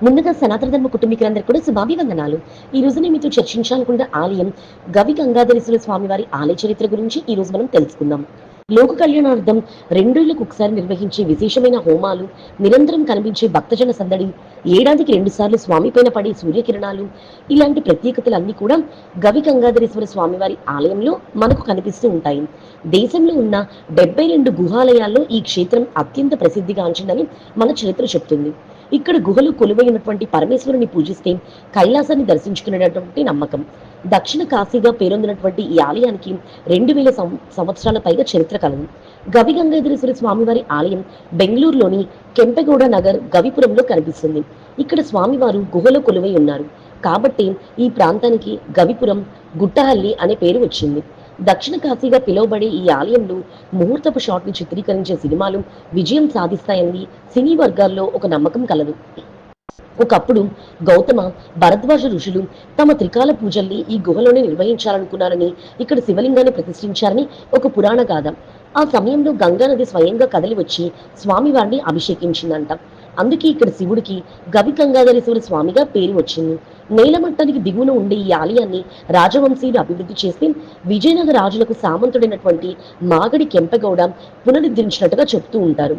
ముందుగా సనాతన ధర్మ కుటుంబీకులందరూ కూడా శుభాభివందనాలు. ఈ రోజు నేను మీతో చర్చించాలనుకున్న ఆలయం గవి గంగాధరేశ్వర స్వామి వారి ఆలయ చరిత్ర గురించి ఈ రోజు మనం తెలుసుకుందాం. లోక కళ్యాణార్థం 2 ఏళ్లకు ఒకసారి నిర్వహించే విశేషమైన హోమాలు, నిరంతరం కనిపించే భక్తజన సందడి, ఏడాదికి 2 సార్లు స్వామి పైన పడే సూర్యకిరణాలు, ఇలాంటి ప్రత్యేకతలన్నీ కూడా గవి గంగాధరేశ్వర స్వామి వారి ఆలయంలో మనకు కనిపిస్తూ ఉంటాయి. దేశంలో ఉన్న 72 గుహాలయాల్లో ఈ క్షేత్రం అత్యంత ప్రసిద్ధిగాంచిందని మన చరిత్ర చెప్తుంది. ఇక్కడ గుహలు కొలువైనటువంటి పరమేశ్వరుని పూజిస్తే కైలాసాన్ని దర్శించుకునేటటువంటి నమ్మకం. దక్షిణ కాశీగా పేరొందినటువంటి ఈ ఆలయానికి 2000 సంవత్సరాల పైగా చరిత్ర కలదు. గవి గంగాధరేశ్వర స్వామివారి ఆలయం బెంగళూరులోని కెంపెగౌడ నగర్ గవిపురంలో కనిపిస్తుంది. ఇక్కడ స్వామివారు గుహలో కొలువై ఉన్నారు కాబట్టి ఈ ప్రాంతానికి గవిపురం గుట్టహల్లి అనే పేరు వచ్చింది. దక్షిణ కాశీగా పిలువబడే ఈ ఆలయంలో ముహూర్తపు షాట్ని చిత్రీకరించే సినిమాలు విజయం సాధిస్తాయని సినీ వర్గాల్లో ఒక నమ్మకం కలదు. ఒకప్పుడు గౌతమ, భరద్వాజ ఋషులు తమ త్రికాల పూజల్ని ఈ గుహలోనే నిర్వహించాలనుకున్నారని, ఇక్కడ శివలింగాన్ని ప్రతిష్ఠించారని ఒక పురాణ గాథ. ఆ సమయంలో గంగానది స్వయంగా కదలి వచ్చి స్వామివారిని అభిషేకించిందంట. అందుకే ఇక్కడ శివుడికి గవి గంగాధరేశ్వర స్వామిగా పేరు వచ్చింది. నేలమట్టానికి దిగువన ఉండే ఈ ఆలయాన్ని రాజవంశీయులు అభివృద్ధి చేసి విజయనగర రాజులకు సామంతుడైనటువంటి మాగడి కెంపెగౌడ పునరుద్ధరించినట్టుగా చెప్తూ ఉంటారు.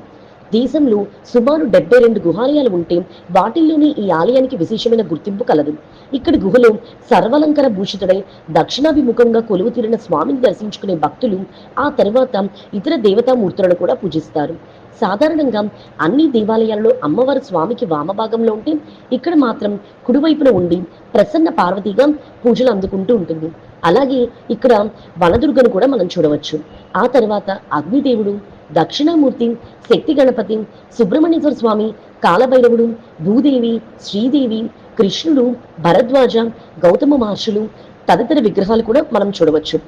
దేశంలో సుమారు 72 గుహాలయాలు ఉంటే వాటిల్లోనే ఈ ఆలయానికి విశేషమైన గుర్తింపు కలదు. ఇక్కడ గుహలో సర్వాలంకార భూషితుడై దక్షిణాభిముఖంగా కొలువు తీరిన స్వామిని దర్శించుకునే భక్తులు ఆ తర్వాత ఇతర దేవతామూర్తులను కూడా పూజిస్తారు. సాధారణంగా అన్ని దేవాలయాల్లో అమ్మవారు స్వామికి వామభాగంలో ఉంటే ఇక్కడ మాత్రం కుడివైపున ఉండి ప్రసన్న పార్వతిగా పూజలు అందుకుంటూ ఉంటుంది. అలాగే ఇక్కడ వనదుర్గను కూడా మనం చూడవచ్చు. ఆ తర్వాత అగ్నిదేవుడు, దక్షిణామూర్తి, శక్తి గణపతి, సుబ్రహ్మణ్యేశ్వర స్వామి, కాలభైరవుడు, భూదేవి, శ్రీదేవి, కృష్ణుడు, భరద్వాజ, గౌతమ మహర్షులు తదితర విగ్రహాలు కూడా మనం చూడవచ్చు.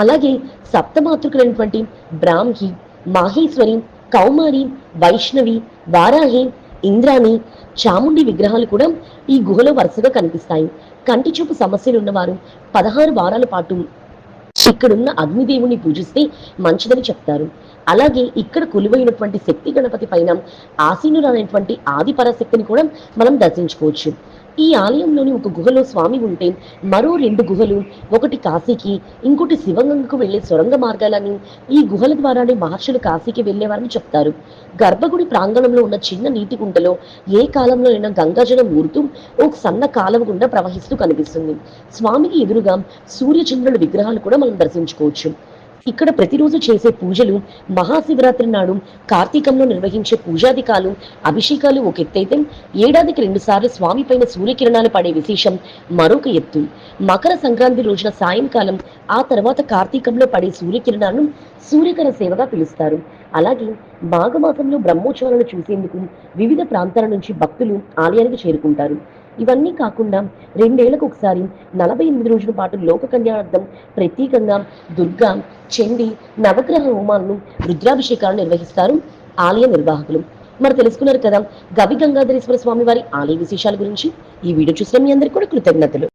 అలాగే సప్తమాతృకులైనటువంటి బ్రాహ్మి, మాహేశ్వరి, కౌమారి, వైష్ణవి, వారాహి, ఇంద్రాణి, చాముండి విగ్రహాలు కూడా ఈ గుహలో వరుసగా కనిపిస్తాయి. కంటి చూపు సమస్యలు ఉన్నవారు 16 వారాల పాటు ఇక్కడున్న అగ్నిదేవుని పూజిస్తే మంచిదని చెప్తారు. అలాగే ఇక్కడ కొలువైనటువంటి శక్తి గణపతి పైన ఆసీనురాలైనటువంటి ఆది పరాశక్తిని కూడా మనం దర్శించుకోవచ్చు. ఈ ఆలయంలోని ఒక గుహలో స్వామి ఉంటే మరో 2 గుహలు, ఒకటి కాశీకి, ఇంకోటి శివగంగకు వెళ్లే సొరంగ మార్గాలని, ఈ గుహల ద్వారానే మహర్షులు కాశీకి వెళ్లేవారని చెప్తారు. గర్భగుడి ప్రాంగణంలో ఉన్న చిన్న నీటి గుంటలో ఏ కాలంలో అయినా గంగాజలం ఊరుతూ ఒక సన్న కాలువ గుండా ప్రవహిస్తూ కనిపిస్తుంది. స్వామికి ఎదురుగా సూర్యచంద్రుల విగ్రహాలు కూడా మనం దర్శించుకోవచ్చు. ఇక్కడ ప్రతిరోజు చేసే పూజలు, మహాశివరాత్రి నాడు కార్తీకంలో నిర్వహించే పూజాధికాలు, అభిషేకాలు ఒక ఎత్తైతే ఏడాదికి 2 సార్లు స్వామి పైన సూర్యకిరణాలు పడే విశేషం మరొక ఎత్తు. మకర సంక్రాంతి రోజున సాయంకాలం, ఆ తర్వాత కార్తీకంలో పడే సూర్యకిరణాలను సూర్యకర సేవగా పిలుస్తారు. అలాగే మాఘమాసంలో బ్రహ్మోత్సవాలను చూసేందుకు వివిధ ప్రాంతాల నుంచి భక్తులు ఆలయానికి చేరుకుంటారు. ఇవన్నీ కాకుండా 2 ఏళ్లకు ఒకసారి 48 రోజుల పాటు లోక కళ్యాణార్థం ప్రత్యేకంగా దుర్గా, చండి, నవగ్రహ హోమాలను, రుద్రాభిషేకాలను నిర్వహిస్తారు ఆలయ నిర్వాహకులు. మరి తెలుసుకున్నారు కదా గవి గంగాధరేశ్వర స్వామి వారి ఆలయ విశేషాల గురించి. ఈ వీడియో చూసిన మీ అందరికీ కూడా కృతజ్ఞతలు.